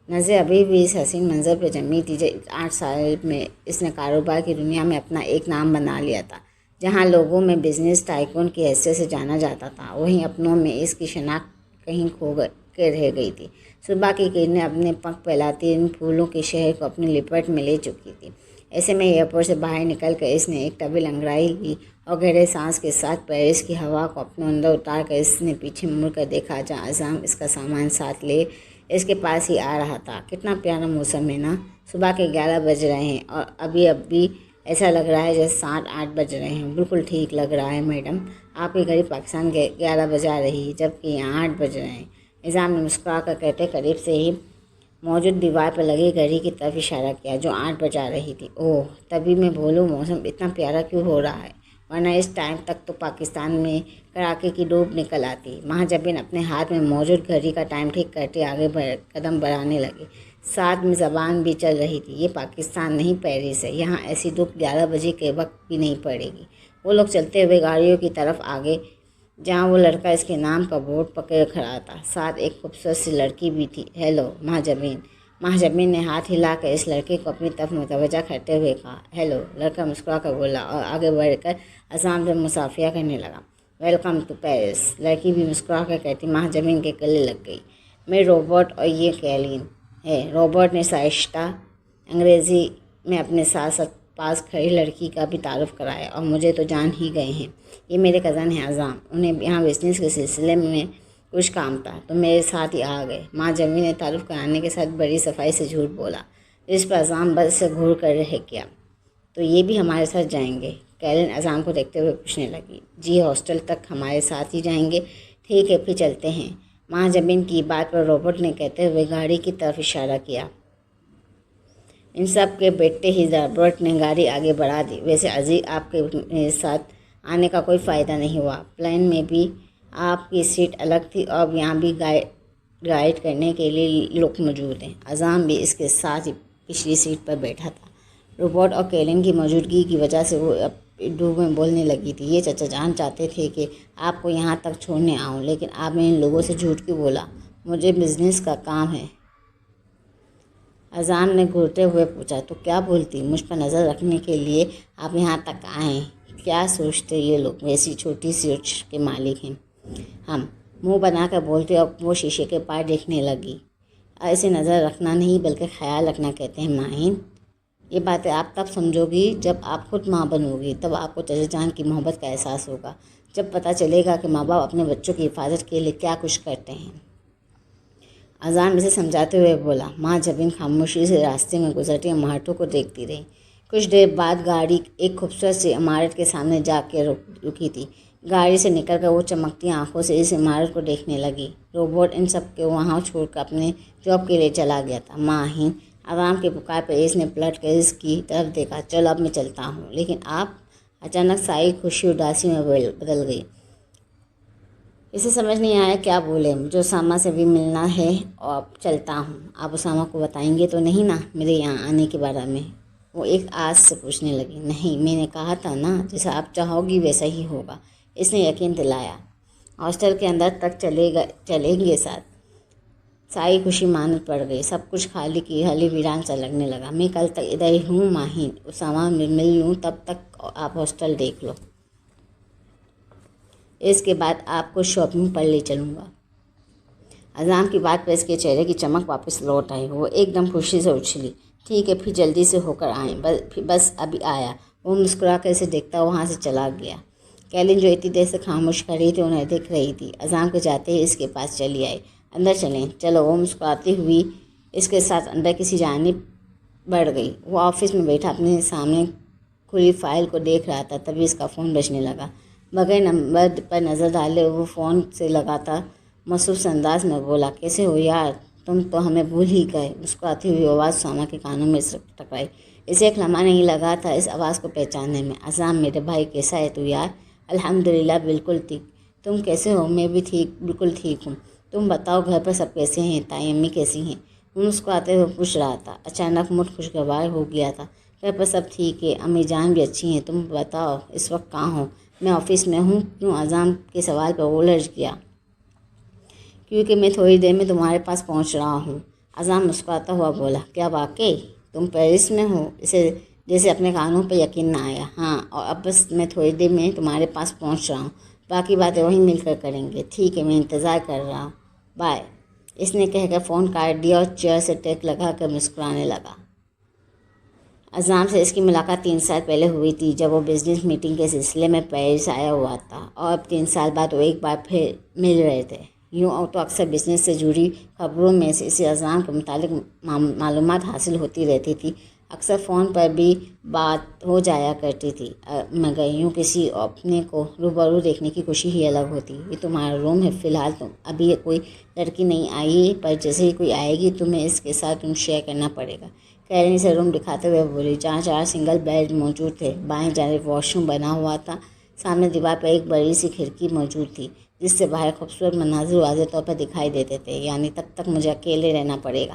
نظر ابھی بھی اس حسین منظر پہ جمی تھی۔ 8 سال میں اس نے کاروبار کی دنیا میں اپنا ایک نام بنا لیا تھا، جہاں لوگوں میں بزنس ٹائکون کی حیثیت سے جانا جاتا تھا، وہیں اپنوں میں اس کی شناخت کہیں کھو کے رہ گئی تھی۔ صبح کی کرنیں اپنے پنکھ پھیلاتی ان پھولوں کے شہر کو اپنی لپٹ میں لے چکی تھی۔ ایسے میں ایئرپورٹ سے باہر نکل کر اس نے ایک طویل انگڑائی لی اور گہرے سانس کے ساتھ پیرس کی ہوا کو اپنے اندر اتار کر اس نے پیچھے مڑ کر دیکھا، جہاں اعظم اس کا سامان ساتھ لے اس کے پاس ہی آ رہا تھا۔ کتنا پیارا موسم ہے نا، صبح کے 11 بج رہے ہیں اور ابھی ایسا لگ رہا ہے جیسے 7-8 بج رہے ہیں۔ بالکل ٹھیک لگ رہا ہے میڈم، آپ کی گھڑی پاکستان 11 بجا رہی ہے، جبکہ یہاں 8 بج رہے ہیں، اعظم نے مسکرا کر کہتے قریب سے ہی موجود دیوار پر لگی گھڑی کی طرف اشارہ کیا، جو 8 بجا رہی تھی۔ اوہ، تبھی میں بولوں موسم اتنا پیارا کیوں ہو رہا ہے، ورنہ اس ٹائم تک تو پاکستان میں کڑاکے کی دھوپ نکل آتی۔ ماں جبین اپنے ہاتھ میں موجود گھڑی کا ٹائم ٹھیک کرتے آگے قدم بڑھانے لگی۔ ساتھ میں زبان بھی چل رہی تھی، یہ پاکستان نہیں پیرس ہے، یہاں ایسی دھوپ 11 بجے کے وقت بھی نہیں پڑے گی۔ وہ لوگ چلتے ہوئے گاڑیوں کی طرف آگے جہاں وہ لڑکا اس کے نام کا بورڈ پکڑے کھڑا تھا، ساتھ ایک خوبصورت سی لڑکی بھی تھی۔ ہیلو مہاجبین۔ مہاجبین نے ہاتھ ہلا کر اس لڑکے کو اپنی طرف متوجہ کرتے ہوئے کہا۔ ہیلو، لڑکا مسکرا کر بولا اور آگے بڑھ کر عزام سے مصافحہ کرنے لگا۔ ویلکم ٹو پیرس، لڑکی بھی مسکرا کر کہتی۔ مہاجبین کے گلے لگ گئی۔ میں روبرٹ اور یہ کیلین ہے۔ روبرٹ نے سائشتہ انگریزی میں اپنے ساتھ ساتھ پاس کھڑی لڑکی کا بھی تعارف کرایا، اور مجھے تو جان ہی گئے ہیں، یہ میرے کزن ہیں عزام، انہیں یہاں بزنس کے سلسلے میں کچھ کام تھا تو میرے ساتھ ہی آ گئے۔ مہاجبین نے تعارف کرانے کے ساتھ بڑی صفائی سے جھوٹ بولا، جس پر عزام بس سے گھور کر رہ گیا۔ تو یہ بھی ہمارے ساتھ جائیں گے؟ کیلین عزام کو دیکھتے ہوئے پوچھنے لگی۔ جی، ہاسٹل تک ہمارے ساتھ ہی جائیں گے۔ ٹھیک ہے، پھر چلتے ہیں۔ مہاجبین کی بات پر روبرٹ نے کہتے ہوئے گاڑی کی طرف اشارہ کیا۔ ان سب کے بیٹھتے ہی روبرٹ نے گاڑی آگے بڑھا دی۔ ویسے عزیز، آپ کے میرے ساتھ آنے کا کوئی فائدہ نہیں ہوا، پلین میں بھی آپ کی سیٹ الگ تھی اور یہاں بھی گائیڈ کرنے کے لیے لوگ موجود ہیں۔ عزام بھی اس کے ساتھ ہی پچھلی سیٹ پر بیٹھا تھا۔ روبرٹ اور کیلن کی موجودگی کی وجہ سے وہ اردو میں بولنے لگی تھی۔ یہ چچا جان چاہتے تھے کہ آپ کو یہاں تک چھوڑنے آؤں، لیکن آپ نے ان لوگوں سے جھوٹ کیوں بولا؟ مجھے بزنس کا کام ہے، عزام نے گھورتے ہوئے پوچھا۔ تو کیا بولتی؟ مجھ پر نظر رکھنے کے لیے آپ یہاں تک آئے ہیں۔ کیا سوچتے یہ لوگ ویسی چھوٹی سی سوچ کے مالک ہیں؟ ہم منہ بنا کر بولتے اور وہ شیشے کے پار دیکھنے لگی۔ ایسے نظر رکھنا نہیں بلکہ خیال رکھنا کہتے ہیں ماہین۔ یہ باتیں آپ تب سمجھو گی جب آپ خود ماں بنو گی، تب آپ کو چچا جان کی محبت کا احساس ہوگا، جب پتہ چلے گا کہ ماں باپ اپنے بچوں کی حفاظت کے لیے کیا کچھ کرتے ہیں۔ عزام اسے سمجھاتے ہوئے بولا۔ مہاجبین خاموشی سے راستے میں گزرتی عمارتوں کو دیکھتی رہی۔ کچھ دیر بعد گاڑی ایک خوبصورت سی عمارت کے سامنے جا کے رکی تھی۔ گاڑی سے نکل کر وہ چمکتی آنکھوں سے اس عمارت کو دیکھنے لگی۔ روبوٹ ان سب کو وہاں چھوڑ کر اپنے جاب کے لیے چلا گیا تھا۔ ماہین، عوام کے پکار پر اس نے پلٹ کر اس کی طرف دیکھا۔ چلو اب میں چلتا ہوں۔ لیکن آپ؟ اچانک ساری خوشی اداسی میں بدل گئی۔ اسے سمجھ نہیں آیا کیا بولے۔ مجھے اسامہ سے بھی ملنا ہے اور اب چلتا ہوں۔ آپ اسامہ کو بتائیں گے تو نہیں نا میرے یہاں آنے کے بارے میں؟ وہ ایک آس سے پوچھنے لگی۔ نہیں، میں نے کہا تھا نا، جیسا آپ چاہو گی ویسا ہی ہوگا، اس نے یقین دلایا۔ ہاسٹل کے اندر تک چلیں گے ساتھ؟ ساری خوشی مانت پڑ گئی۔ سب کچھ خالی ویران سا لگنے لگا۔ میں کل تک ادھر ہی ہوں ماہین، اسامہ مل لوں، تب تک آپ ہاسٹل دیکھ لو، اس کے بعد آپ کو شاپنگ پر لے چلوں گا۔ عزام کی بات پر اس کے چہرے کی چمک واپس لوٹ آئی۔ وہ ایک دم خوشی سے اچھلی۔ ٹھیک ہے، پھر جلدی سے ہو کر آئیں، بس ابھی آیا۔ وہ مسکرا کر اسے دیکھتا وہاں سے چلا گیا۔ کیلن جو اتنی دیر سے خاموش کھڑی تھی انہیں دیکھ رہی تھی۔ عزام کے جاتے ہی اس کے پاس چلی آئی۔ اندر چلیں۔ چلو، وہ مسکراتی ہوئی اس کے ساتھ اندر کسی جانب بڑھ گئی۔ وہ آفس میں بیٹھا اپنے سامنے کھلی فائل کو دیکھ رہا تھا، تبھی اس کا فون بجنے لگا۔ بغیر نمبر پر نظر ڈالے وہ فون سے لگاتا مصروف انداز میں بولا۔ کیسے ہو یار، تم تو ہمیں بھول ہی گئے۔ مسکراتی ہوئی آواز اسامہ کے کانوں میں ٹکرائی۔ اسے ایک لمحہ نہیں لگا تھا اس آواز کو پہچاننے میں۔ عزام، میرے بھائی، کیسا ہے تو یار؟ الحمدللہ بالکل ٹھیک، تم کیسے ہو؟ میں بھی بالکل ٹھیک ہوں۔ تم بتاؤ گھر پر سب کیسے ہیں؟ تائی امی کیسی ہیں؟ وہ مسکراتے ہوئے پوچھ رہا تھا۔ اچانک موڈ خوشگوار ہو گیا تھا۔ گھر پر سب ٹھیک ہے، امی جان بھی اچھی ہیں۔ تم بتاؤ اس وقت کہاں ہو؟ میں آفس میں ہوں۔ کیوں؟ عزام کے سوال پر وہ لرز گیا۔ کیونکہ میں تھوڑی دیر میں تمہارے پاس پہنچ رہا ہوں۔ عزام مسکراتا ہوا بولا۔ کیا واقعی تم پیرس میں ہو؟ اسے جیسے اپنے کانوں پر یقین نہ آیا۔ ہاں، اور اب بس میں تھوڑی دیر میں تمہارے پاس پہنچ رہا ہوں، باقی باتیں وہیں مل کر کریں گے۔ ٹھیک ہے، میں انتظار کر رہا ہوں، بائے۔ اس نے کہہ کر فون کاٹ دیا اور چیئر سے ٹیک لگا کر مسکرانے لگا۔ عزام سے اس کی ملاقات 3 سال پہلے ہوئی تھی، جب وہ بزنس میٹنگ کے سلسلے میں پیرس آیا ہوا تھا، اور اب 3 سال بعد وہ ایک بار پھر مل رہے تھے۔ یوں تو اکثر بزنس سے جڑی خبروں میں سے اسے عزام کے متعلق معلومات حاصل ہوتی رہتی تھی، اکثر فون پر بھی بات ہو جایا کرتی تھی، مگر یوں کسی اپنے کو روبرو دیکھنے کی خوشی ہی الگ ہوتی۔ یہ تمہارا روم ہے، فی الحال ابھی کوئی لڑکی نہیں آئی، پر جیسے ہی کوئی آئے گی تمہیں اس کے ساتھ شیئر کرنا پڑے گا۔ کیرن سے روم دکھاتے ہوئے بولی، جہاں 4 سنگل بیڈ موجود تھے۔ بائیں جانب واش روم بنا ہوا تھا، سامنے دیوار پر ایک بڑی سی کھڑکی موجود تھی جس سے باہر خوبصورت مناظر واضح طور پر دکھائی دیتے تھے۔ یعنی تب تک مجھے اکیلے رہنا پڑے گا۔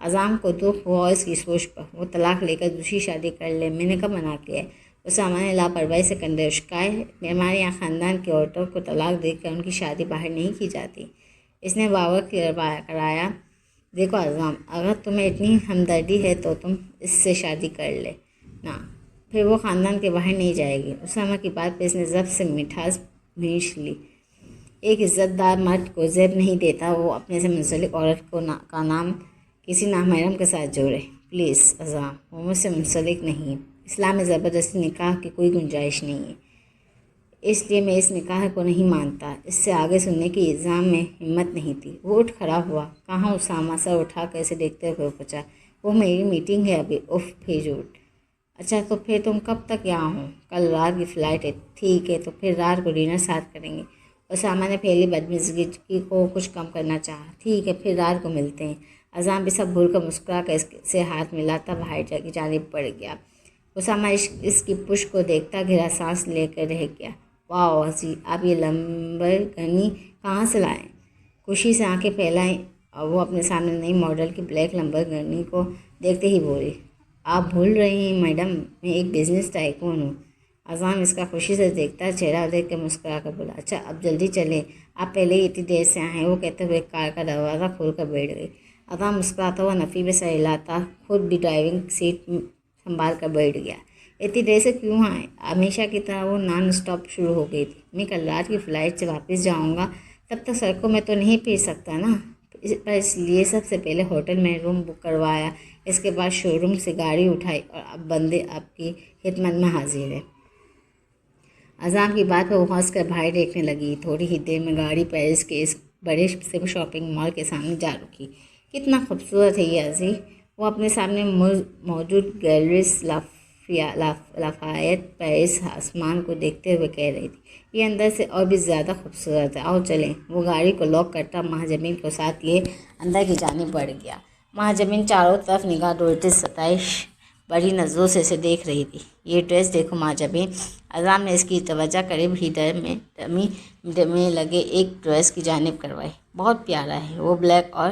اذان کو دکھ ہوا اور اس کی سوچ پر، وہ طلاق لے کر دوسری شادی کر لے، میں نے کب منع کیا ہے؟ اسامہ نے لاپرواہی سے کندھے اچکائے۔ ہمارے یہاں خاندان کی عورتوں کو طلاق دے کر ان کی شادی باہر نہیں کی جاتی۔ اس نے باور کرایا، دیکھو اذان، اگر تمہیں اتنی ہمدردی ہے تو تم اس سے شادی کر لے نا، پھر وہ خاندان کے باہر نہیں جائے گی۔ اسامہ کی بات پہ اس نے ضبط سے مٹھاس بھینچ لی۔ ایک عزت دار مرد کو زیب نہیں دیتا وہ اپنے سے منسلک عورت کا نام کسی نامحرم کے ساتھ جوڑے۔ پلیز اذان، وہ مجھ سے منسلک نہیں ہے۔ اسلام میں زبردستی نکاح کی کوئی گنجائش نہیں ہے، اس لیے میں اس نکاح کو نہیں مانتا۔ اس سے آگے سننے کی اذان میں ہمت نہیں تھی۔ وہ اٹھ کھڑا ہوا۔ کہاں؟ اسامہ سر اٹھا کر اسے دیکھتے ہوئے پوچھا۔ وہ میری میٹنگ ہے ابھی۔ اف پھر اٹھ۔ اچھا تو پھر تم کب تک یہاں ہو؟ کل رات کی فلائٹ ہے۔ ٹھیک ہے، تو پھر رات کو ڈنر ساتھ کریں گے۔ اسامہ نے پھیلی بدمزاجی کو کچھ کم کرنا چاہا۔ ٹھیک ہے، پھر رات کو ملتے ہیں۔ اذان بھی سب بھول کر مسکرا کر اس سے ہاتھ ملاتا باہر کی جانب بڑھ گیا۔ اسامہ اس کی پشت کو دیکھتا گہرا سانس لے کر رہ گیا۔ واہ حسین، آپ یہ لمبرگنی کہاں سے لائیں؟ خوشی سے آنکھیں پھیلائیں اور وہ اپنے سامنے نئی ماڈل کی بلیک لمبرگنی کو دیکھتے ہی بولی، آپ بھول رہی ہیں میڈم، میں ایک بزنس ٹائکون ہوں۔ اذان اس کا خوشی سے دیکھتا چہرہ دیکھ کے مسکرا کر بولا، اچھا اب جلدی چلیں، آپ پہلے ہی اتنی دیر سے آئے ہیں۔ وہ کہتے ہوئے کار کا دروازہ کھول کر بیٹھ گئی۔ اذان مسکراتا ہوا نفی میں سر ہلاتا خود بھی ڈرائیونگ سیٹ سنبھال کر بیٹھ گیا۔ اتنی دیر سے کیوں آئے؟ ہمیشہ کی طرح وہ نان اسٹاپ شروع ہو گئی تھی۔ میں کل رات کی فلائٹ سے واپس جاؤں گا، تب تک سڑکوں میں تو نہیں پھر سکتا نا، پر اس لیے سب سے پہلے ہوٹل میں روم بک کروایا، اس کے بعد شو روم سے گاڑی اٹھائی اور اب بندے آپ کی خدمت میں حاضر ہے۔ اذان کی بات پہ وہ ہنس کر باہر دیکھنے لگی۔ تھوڑی ہی دیر میں گاڑی پیرس کے اس بڑے سے شاپنگ مال کے سامنے جا رکی۔ کتنا خوبصورت ہے یہ عزیز، وہ اپنے سامنے موجود گیلریز لافایت پیرس آسمان کو دیکھتے ہوئے کہہ رہی تھی، یہ اندر سے اور بھی زیادہ خوبصورت ہے، آؤ چلیں۔ وہ گاڑی کو لاک کرتا مہاجبین کو ساتھ لیے اندر کی جانب بڑھ گیا۔ مہاجبین چاروں طرف نگاہ ڈالتے ستائش بڑی نظروں سے اسے دیکھ رہی تھی۔ یہ ڈریس دیکھو مہاجبین، اذان نے اس کی توجہ قریب ہی ڈمی میں لگے ایک ڈریس کی جانب کروائی، بہت پیارا ہے۔ وہ بلیک اور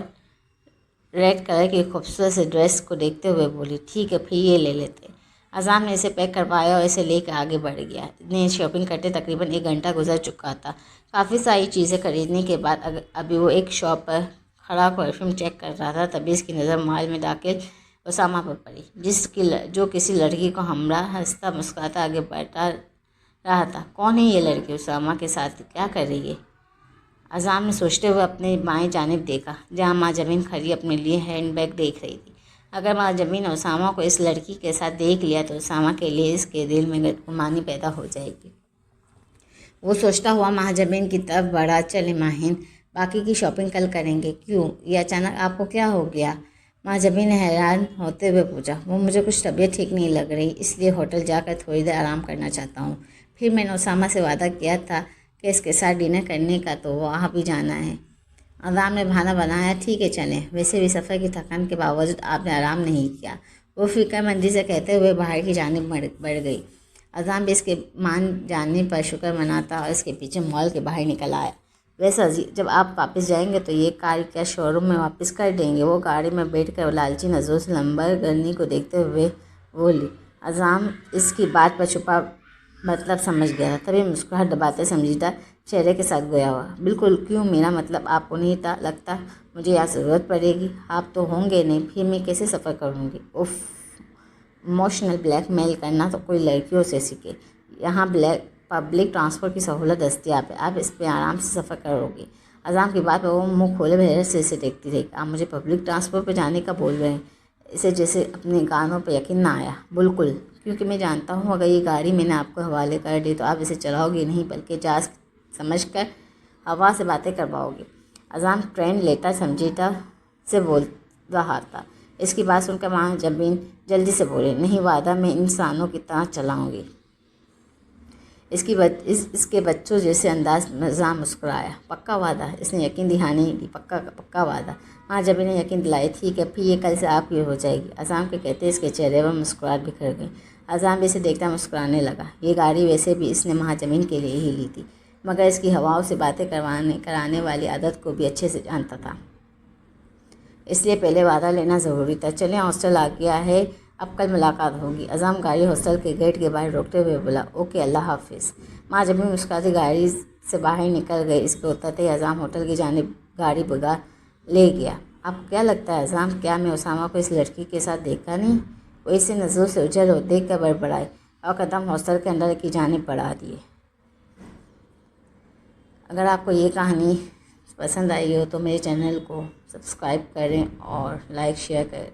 ریڈ کلر کی خوبصورت سے ڈریس کو دیکھتے ہوئے بولی، ٹھیک ہے پھر یہ لے لیتے۔ اذان نے اسے پیک کروایا اور اسے لے کر آگے بڑھ گیا۔ اتنی شاپنگ کرتے تقریباً 1 گھنٹہ گزر چکا تھا۔ کافی ساری چیزیں خریدنے کے بعد ابھی وہ ایک شاپ پر کھڑا پرفیوم چیک کر رہا تھا، تبھی اس کی نظر مال میں داخل اسامہ پر پڑی، جو کسی لڑکی کو ہمراہ ہنستا مسکراتا آگے بڑھتا رہا تھا۔ کون ہے یہ لڑکی؟ اسامہ کے ساتھ کیا کر رہی ہے؟ اذان نے سوچتے ہوئے اپنے بائیں جانب دیکھا، جہاں مہاجبین کھڑی اپنے لیے ہینڈ بیگ دیکھ رہی تھی۔ اگر مہاجبین نے اسامہ کو اس لڑکی کے ساتھ دیکھ لیا تو اسامہ کے لیے اس کے دل میں بدگمانی پیدا ہو جائے گی۔ وہ سوچتا ہوا مہاجبین کی طرف بڑھا، چلے ماہین، باقی کی شاپنگ کل کریں گے۔ کیوں؟ یہ اچانک آپ کو کیا ہو گیا؟ مہاجبین نے حیران ہوتے ہوئے پوچھا۔ وہ مجھے کچھ طبیعت ٹھیک نہیں لگ رہی، اس لیے ہوٹل جا کر تھوڑی دیر آرام کرنا چاہتا ہوں۔ پھر میں نے اسامہ سے وعدہ کیا تھا کہ اس کے ساتھ ڈنر کرنے کا، تو وہاں بھی جانا ہے۔ اذان نے بہانہ بنایا، ٹھیک ہے چلیں، ویسے بھی سفر کی تھکان کے باوجود آپ نے آرام نہیں کیا۔ وہ فکر مندی سے کہتے ہوئے باہر کی جانب بڑھ گئی۔ اذان بھی اس کے مان جانے پر شکر مناتا اور اس کے پیچھے مال کے باہر نکل آیا۔ ویسے عزیز، جب آپ واپس جائیں گے تو یہ کار کیا شو روم میں واپس کر دیں گے؟ وہ گاڑی میں بیٹھ کر لالچی نظروں سے لمبرگنی کو دیکھتے ہوئے بولی۔ اذان اس کی بات پر چھپا مطلب سمجھ گیا تھا، تبھی مسکراہٹ دباتے سنجیدہ چہرے کے ساتھ گویا ہوا، بالکل، کیوں؟ میرا مطلب آپ کو نہیں لگتا مجھے یہاں ضرورت پڑے گی؟ آپ تو ہوں گے نہیں، پھر میں کیسے سفر کروں گی؟ اف، ایموشنل بلیک میل کرنا تو کوئی لڑکیوں سے سیکھے۔ یہاں پبلک ٹرانسپورٹ کی سہولت دستیاب ہے، آپ اس پہ آرام سے سفر کرو گے۔ اذان کی بات پہ وہ منہ کھولے حیرت سے اسے دیکھتی رہی۔ آپ مجھے پبلک ٹرانسپورٹ پہ جانے کا بول رہے ہیں؟ اسے جیسے اپنے کانوں پہ یقین نہ آیا۔ بالکل، کیونکہ میں جانتا ہوں اگر یہ گاڑی میں نے آپ کو حوالے کر دی تو آپ اسے چلاؤ گے نہیں بلکہ جہاز سمجھ کر ہوا سے باتیں کرواؤ گے۔ اذان ٹرین لیٹر سنجیدہ سے بول رہا تھا۔ اس کی بات سن کر مہاجبین جلدی سے بولے، نہیں، وعدہ میں انسانوں کی طرح چلاؤں گی۔ اس کے بچوں جیسے انداز میں اذان مسکرایا، پکا وعدہ؟ اس نے یقین دہانی دی، پکا وعدہ۔ مہاجبین نے یقین دلایا، ٹھیک ہے پھر یہ کل سے آپ کی ہو جائے گی۔ اذان کے کہتے اس کے چہرے پر مسکراہٹ بکھر گئی۔ اذان بھی اسے دیکھتا مسکرانے لگا۔ یہ گاڑی ویسے بھی اس نے مہاجبین کے لیے ہی لی تھی، مگر اس کی ہواؤں سے باتیں کرانے والی عادت کو بھی اچھے سے جانتا تھا۔ اس لیے پہلے وعدہ لینا ضروری تھا۔ چلیں ہاسٹل آ گیا ہے، اب کل ملاقات ہوگی۔ اذان گاڑی ہاسٹل کے گیٹ کے باہر روکتے ہوئے بولا، اوکے اللہ حافظ۔ ماں جب بھی مسکراتی گاڑی سے باہر نکل گئی۔ اس پہ اترتے اذان ہوٹل کی جانب گاڑی بگا لے گیا۔ اب کیا لگتا ہے اذان، کیا میں اسامہ کو اس لڑکی کے ساتھ دیکھا نہیں؟ وہ اسے نظروں سے اجل ہو دیکھ کر بڑبڑائے اور قدم ہاسٹل کے اندر کی جانب بڑھا دیے۔ اگر آپ کو یہ کہانی پسند آئی ہو تو میرے چینل کو سبسکرائب کریں اور لائک شیئر کریں۔